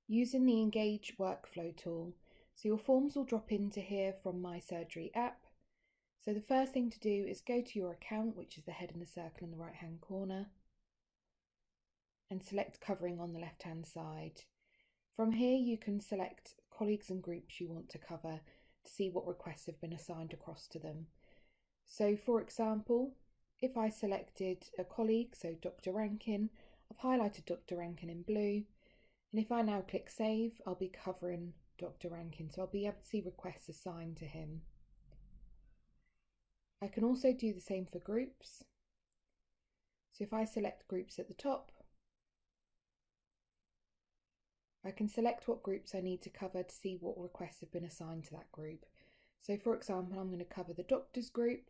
using the Engage workflow tool. So your forms will drop into here from My Surgery app. So the first thing to do is go to your account, which is the head in the circle in the right hand corner, and select Covering on the left hand side. From here you can select colleagues and groups you want to cover to see what requests have been assigned across to them. So for example, if I selected a colleague, so Dr. Rankin, I've highlighted Dr. Rankin in blue, and if I now click Save, I'll be covering Dr. Rankin, so I'll be able to see requests assigned to him. I can also do the same for groups. So if I select groups at the top, I can select what groups I need to cover to see what requests have been assigned to that group. So for example, I'm going to cover the doctors group,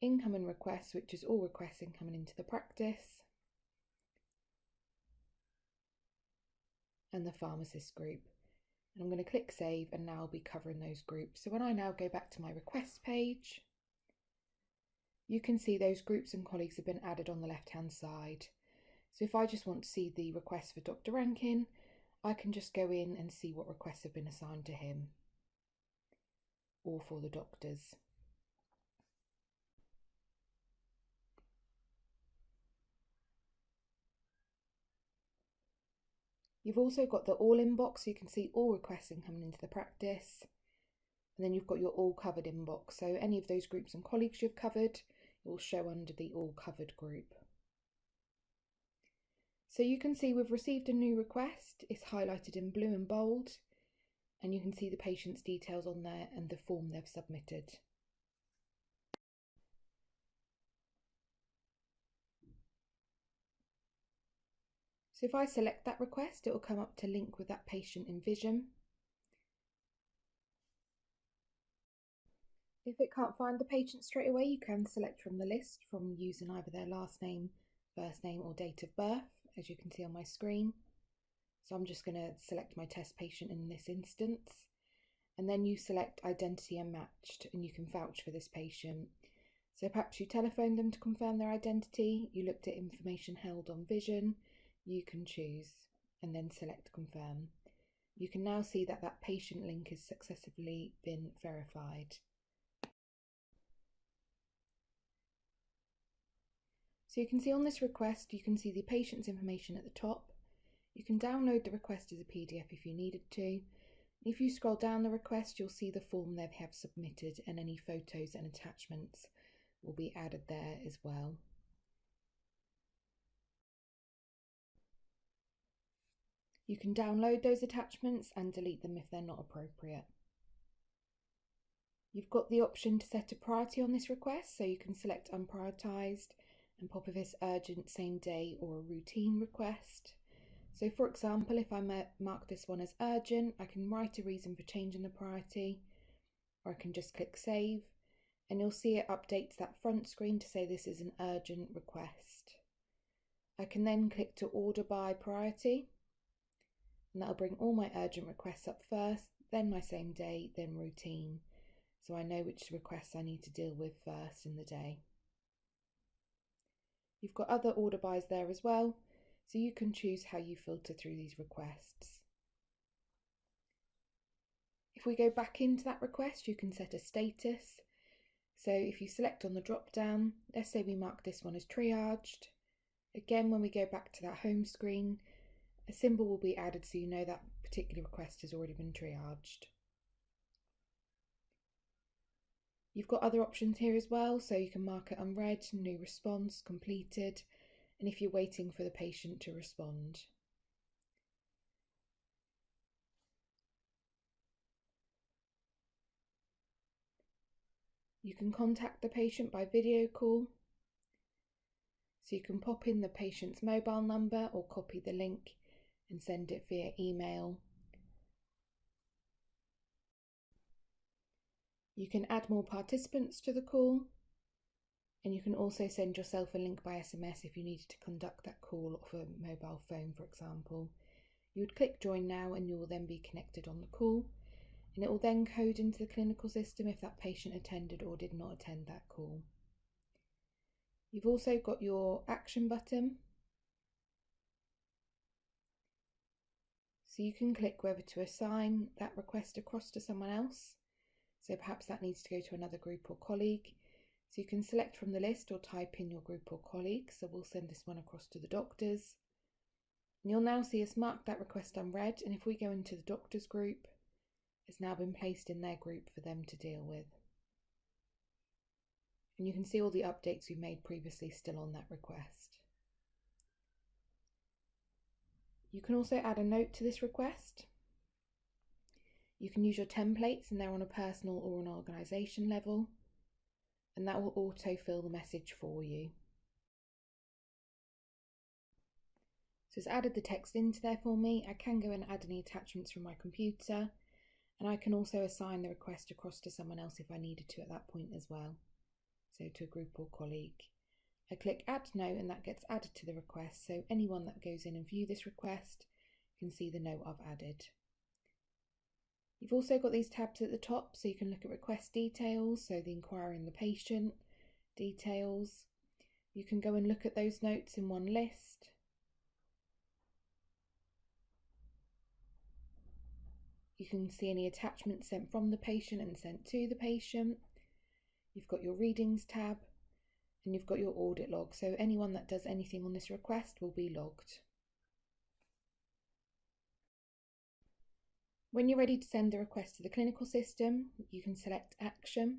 incoming requests, which is all requests incoming into the practice, and the pharmacist group. And I'm going to click Save, and now I'll be covering those groups. So when I now go back to my requests page, you can see those groups and colleagues have been added on the left hand side. So if I just want to see the request for Dr. Rankin, I can just go in and see what requests have been assigned to him or for the doctors. You've also got the All inbox, so you can see all requests incoming into the practice. And then you've got your All Covered inbox, so any of those groups and colleagues you've covered, it will show under the All Covered group. So you can see we've received a new request. It's highlighted in blue and bold, and you can see the patient's details on there and the form they've submitted. So if I select that request, it will come up to link with that patient in Vision. If it can't find the patient straight away, you can select from the list from using either their last name, first name or date of birth, as you can see on my screen. So I'm just going to select my test patient in this instance. And then you select Identity Unmatched, and you can vouch for this patient. So perhaps you telephoned them to confirm their identity, you looked at information held on Vision, you can choose and then select Confirm. You can now see that that patient link has successfully been verified. So you can see on this request, you can see the patient's information at the top. You can download the request as a PDF if you needed to. If you scroll down the request, you'll see the form they have submitted, and any photos and attachments will be added there as well. You can download those attachments and delete them if they're not appropriate. You've got the option to set a priority on this request, so you can select unprioritised and pop if it's urgent, same day or a routine request. So for example, if I mark this one as urgent, I can write a reason for changing the priority, or I can just click Save, and you'll see it updates that front screen to say this is an urgent request. I can then click to order by priority, and that'll bring all my urgent requests up first, then my same day, then routine. So I know which requests I need to deal with first in the day. You've got other order bys there as well, so you can choose how you filter through these requests. If we go back into that request, you can set a status. So if you select on the drop down, let's say we mark this one as triaged. Again, when we go back to that home screen, a symbol will be added so you know that particular request has already been triaged. You've got other options here as well, so you can mark it unread, new response, completed, and if you're waiting for the patient to respond. You can contact the patient by video call, so you can pop in the patient's mobile number or copy the link and send it via email. You can add more participants to the call, and you can also send yourself a link by SMS if you needed to conduct that call off a mobile phone, for example. You would click Join Now and you will then be connected on the call, and it will then code into the clinical system if that patient attended or did not attend that call. You've also got your action button. So you can click whether to assign that request across to someone else. So perhaps that needs to go to another group or colleague. So you can select from the list or type in your group or colleague. So we'll send this one across to the doctors. And you'll now see us mark that request unread. And if we go into the doctors group, it's now been placed in their group for them to deal with. And you can see all the updates we made previously still on that request. You can also add a note to this request. You can use your templates, and they're on a personal or an organisation level, and that will auto-fill the message for you. So it's added the text into there for me. I can go and add any attachments from my computer, and I can also assign the request across to someone else if I needed to at that point as well, so to a group or colleague. I click add note and that gets added to the request, so anyone that goes in and view this request can see the note I've added. You've also got these tabs at the top, so you can look at request details, so the inquiry and the patient details. You can go and look at those notes in one list. You can see any attachments sent from the patient and sent to the patient. You've got your readings tab, and you've got your audit log, so anyone that does anything on this request will be logged. When you're ready to send the request to the clinical system, you can select Action,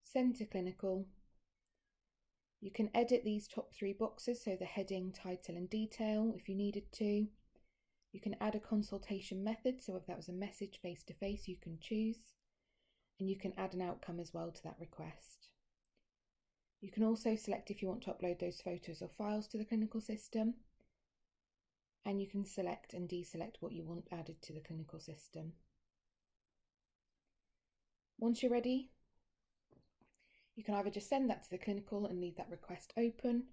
Send to Clinical. You can edit these top 3 boxes, so the heading, title and detail if you needed to. You can add a consultation method, so if that was a message face-to-face you can choose. And you can add an outcome as well to that request. You can also select if you want to upload those photos or files to the clinical system. And you can select and deselect what you want added to the clinical system. Once you're ready, you can either just send that to the clinical and leave that request open,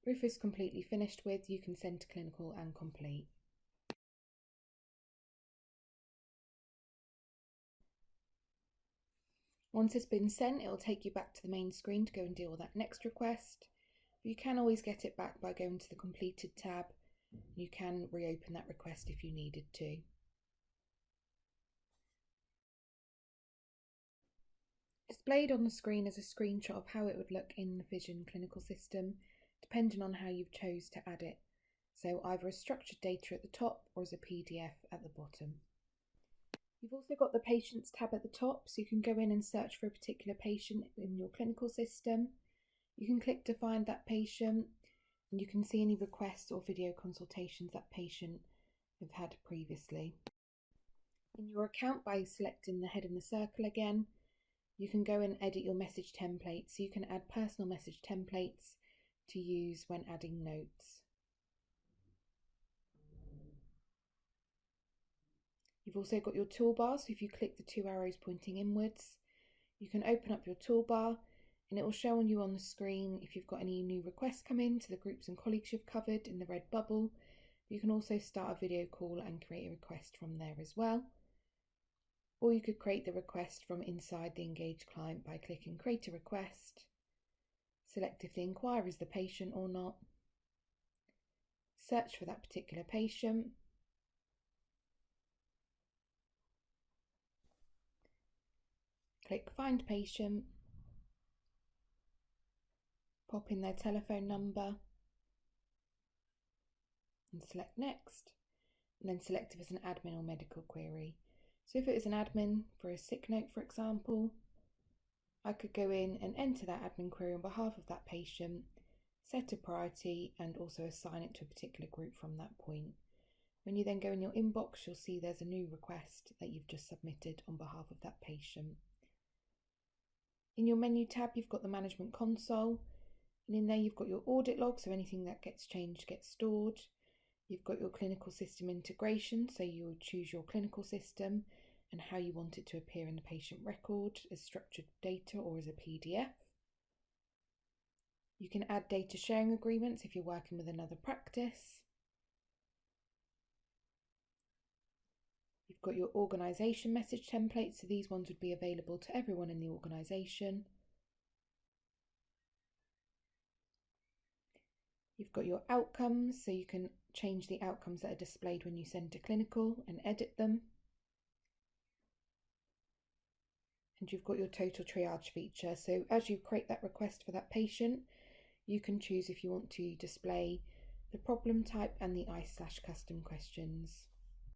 or if it's completely finished with, you can send to clinical and complete. Once it's been sent, it will take you back to the main screen to go and deal with that next request. But you can always get it back by going to the completed tab. You can reopen that request if you needed to. Displayed on the screen is a screenshot of how it would look in the Vision clinical system, depending on how you've chose to add it. So either as structured data at the top or as a PDF at the bottom. You've also got the Patients tab at the top, so you can go in and search for a particular patient in your clinical system. You can click to find that patient, and you can see any requests or video consultations that patient have had previously. In your account, by selecting the head in the circle again, you can go and edit your message templates, so you can add personal message templates to use when adding notes. You've also got your toolbar, so if you click the 2 arrows pointing inwards, you can open up your toolbar and it will show on you on the screen if you've got any new requests come in to the groups and colleagues you've covered in the red bubble. You can also start a video call and create a request from there as well. Or you could create the request from inside the engaged client by clicking Create a Request, select if the inquirer is the patient or not, search for that particular patient, click Find Patient, pop in their telephone number and select Next, and then select if it's an admin or medical query. So if it is an admin for a sick note, for example, I could go in and enter that admin query on behalf of that patient, set a priority and also assign it to a particular group from that point. When you then go in your inbox, you'll see there's a new request that you've just submitted on behalf of that patient. In your menu tab, you've got the management console, and in there you've got your audit log, so anything that gets changed gets stored. You've got your clinical system integration, so you would choose your clinical system and how you want it to appear in the patient record as structured data or as a PDF. You can add data sharing agreements if you're working with another practice. You've got your organisation message templates, so these ones would be available to everyone in the organisation. You've got your outcomes, so you can change the outcomes that are displayed when you send to clinical and edit them. And you've got your total triage feature. So as you create that request for that patient, you can choose if you want to display the problem type and the ICE/custom questions.